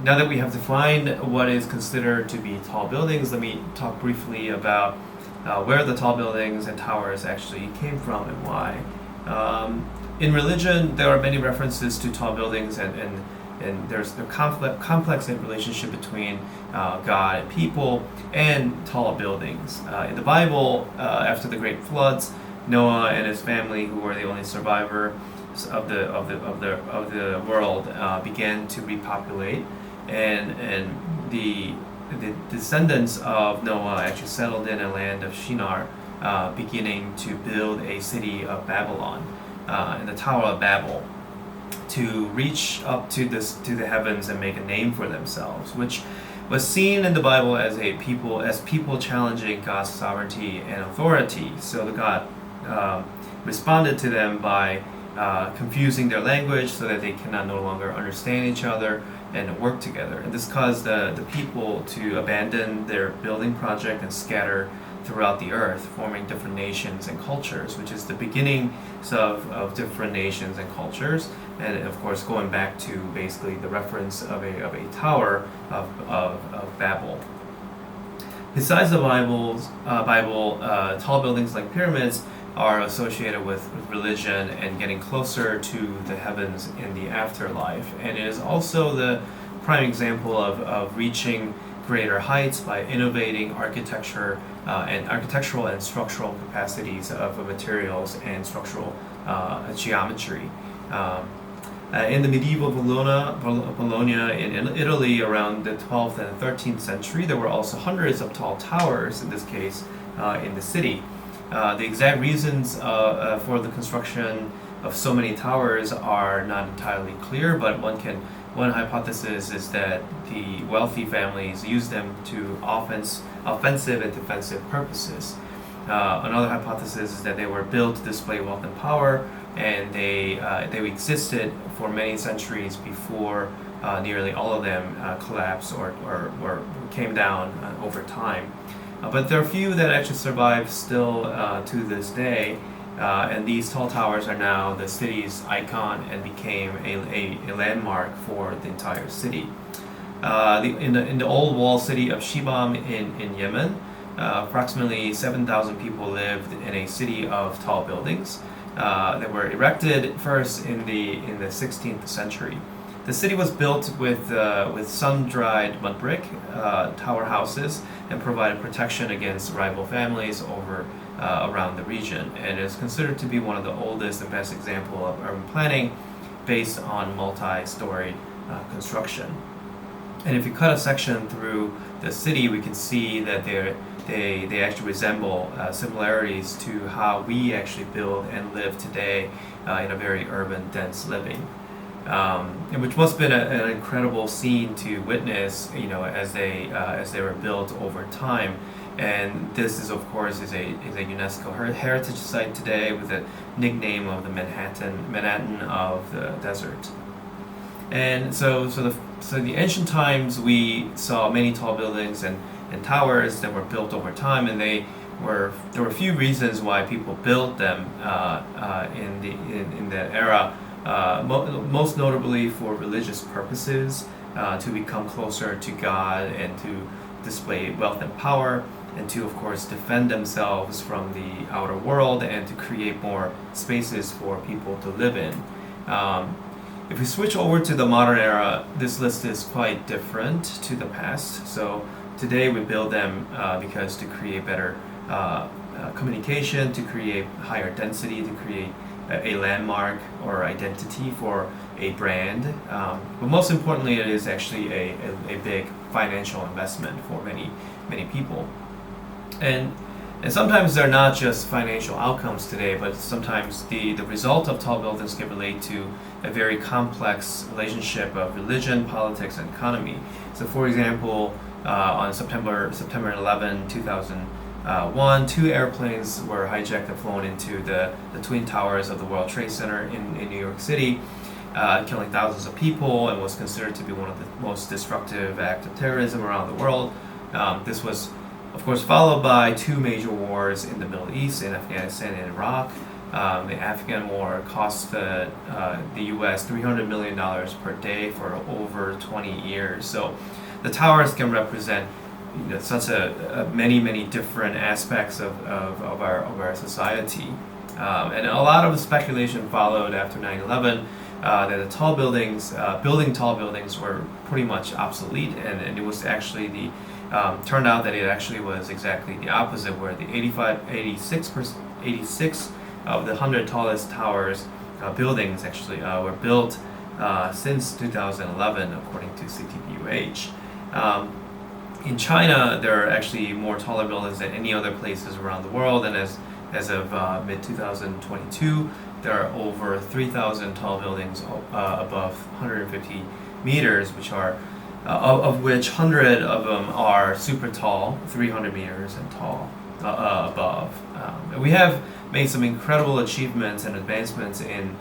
now that we have defined what is considered to be tall buildings, let me talk briefly about where the tall buildings and towers actually came from and why. In religion, there are many references to tall buildings, and there's the complex relationship between God and people and tall buildings. In the Bible, after the great floods, Noah and his family, who were the only survivor of the world, began to repopulate, and the descendants of Noah actually settled in a land of Shinar, beginning to build a city of Babylon, in the Tower of Babel, to reach up to the heavens and make a name for themselves, which was seen in the Bible as people challenging God's sovereignty and authority. So the God responded to them by confusing their language so that they cannot no longer understand each other and work together. And this caused the people to abandon their building project and scatter throughout the earth, forming different nations and cultures, which is the beginning of different nations and cultures. And of course, going back to basically the reference of a tower of Babel. Besides the Bible, tall buildings like pyramids are associated with religion and getting closer to the heavens in the afterlife. And it is also the prime example of reaching greater heights by innovating architectural and structural capacities of materials and structural geometry. In the medieval Bologna in Italy around the 12th and 13th century, there were also hundreds of tall towers, in this case, in the city. The exact reasons for the construction of so many towers are not entirely clear, but one hypothesis is that the wealthy families used them to offensive and defensive purposes. Another hypothesis is that they were built to display wealth and power, and they existed for many centuries before nearly all of them collapsed or came down over time. But there are few that actually survive still to this day, and these tall towers are now the city's icon and became a landmark for the entire city. In the old walled city of Shibam in Yemen, approximately 7,000 people lived in a city of tall buildings that were erected first in the 16th century. The city was built with sun-dried mud brick tower houses and provided protection against rival families around the region, and is considered to be one of the oldest and best example of urban planning based on multi-storied construction. And if you cut a section through the city, we can see that they actually resemble similarities to how we actually build and live today in a very urban, dense living. And which must have been an incredible scene to witness, as they were built over time. And this is, of course, is a UNESCO heritage site today with a nickname of the Manhattan of the desert. And so the ancient times, we saw many tall buildings and towers that were built over time, and there were a few reasons why people built them in that era. Most notably for religious purposes, to become closer to God and to display wealth and power, and to, of course, defend themselves from the outer world and to create more spaces for people to live in. If we switch over to the modern era, this list is quite different to the past. So today we build them because to create better communication, to create higher density, to create a landmark or identity for a brand, but most importantly, it is actually a big financial investment for many people. And sometimes they're not just financial outcomes today, but sometimes the result of tall buildings can relate to a very complex relationship of religion, politics, and economy. So, for example, on September 11, 2001, 2 airplanes were hijacked and flown into the Twin Towers of the World Trade Center in New York City, killing thousands of people, and was considered to be one of the most destructive acts of terrorism around the world. This was of course, followed by two major wars in the Middle East, in Afghanistan and Iraq. The Afghan war cost the U.S. $300 million per day for over 20 years. So the towers can represent such many different aspects of our society. And a lot of speculation followed after 9/11 that the tall buildings, building tall buildings were pretty much obsolete, and it was actually turned out that it actually was exactly the opposite, where the 86 of the 100 tallest towers buildings actually were built since 2011, according to CTBUH. In China, there are actually more taller buildings than any other places around the world, and as of mid-2022, there are over 3,000 tall buildings above 150 meters, which are of which 100 of them are super tall, 300 meters and tall above. We have made some incredible achievements and advancements in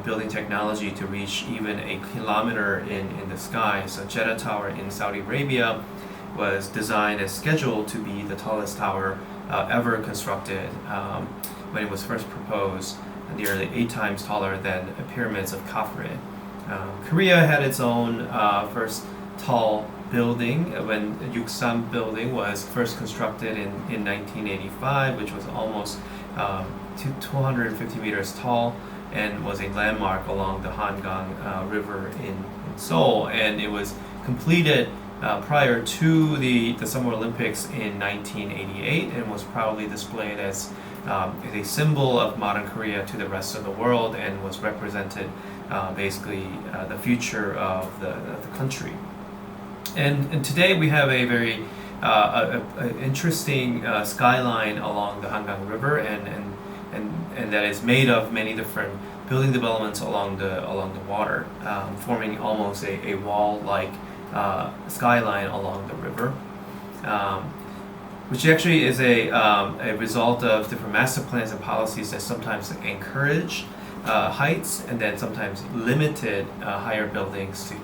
building technology to reach even a kilometer in the sky. So Jeddah Tower in Saudi Arabia was designed and scheduled to be the tallest tower ever constructed when it was first proposed, nearly 8 times taller than the pyramids of Khafre. Korea had its own first tall building when Yuksam building was first constructed in 1985, which was almost 250 meters tall and was a landmark along the Hangang River in Seoul, and it was completed prior to the Summer Olympics in 1988 and was proudly displayed as a symbol of modern Korea to the rest of the world, and was represented basically the future of the country. And today we have a very interesting skyline along the Hangang River, and that is made of many different building developments along the water, forming almost a wall-like skyline along the river, which actually is a result of different master plans and policies that sometimes encourage heights and then sometimes limited higher buildings to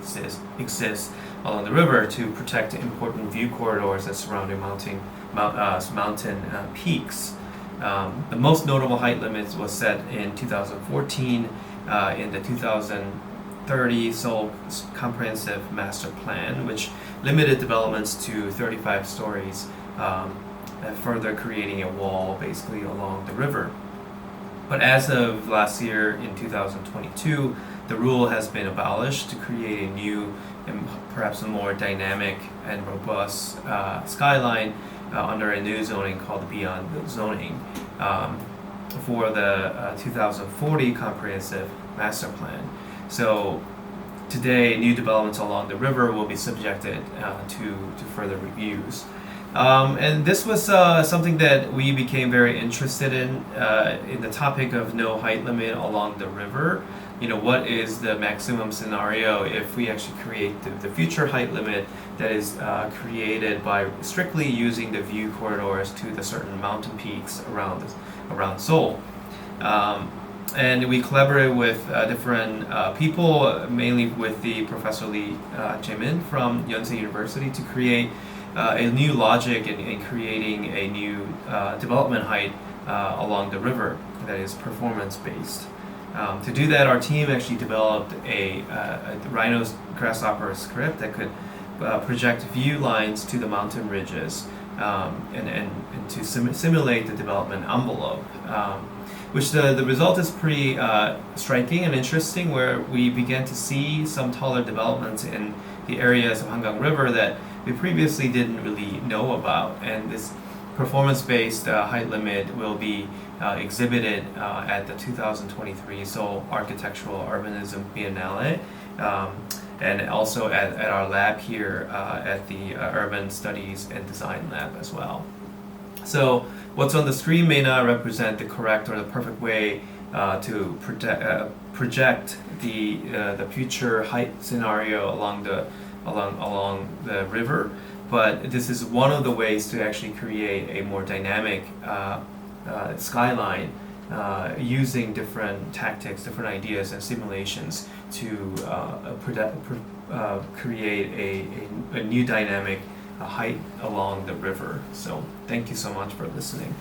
exist along the river to protect important view corridors that surround mountain peaks. The most notable height limit was set in 2014 in the 2030 Seoul Comprehensive Master Plan, which limited developments to 35 stories, further creating a wall basically along the river. But as of last year in 2022, the rule has been abolished to create a new and perhaps a more dynamic and robust skyline under a new zoning called the Beyond Zoning for the 2040 Comprehensive Master Plan. So today, new developments along the river will be subjected to further reviews. And this was something that we became very interested in the topic of no height limit along the river. What is the maximum scenario if we actually create the future height limit that is created by strictly using the view corridors to the certain mountain peaks around Seoul. And we collaborated with different people, mainly with the Professor Lee Jae-min from Yonsei University, to create a new logic in creating a new development height along the river that is performance-based. To do that, our team actually developed a Rhino Grasshopper script that could project view lines to the mountain ridges and to simulate the development envelope. Which the result is pretty striking and interesting, where we began to see some taller developments in the areas of Hangang River that we previously didn't really know about. And this performance-based height limit will be exhibited at the 2023 Seoul Architectural Urbanism Biennale, and also at our lab here at the Urban Studies and Design Lab as well. So what's on the screen may not represent the correct or the perfect way to project the future height scenario along the river, but this is one of the ways to actually create a more dynamic skyline using different tactics, different ideas and simulations to create a new dynamic height along the river. So thank you so much for listening.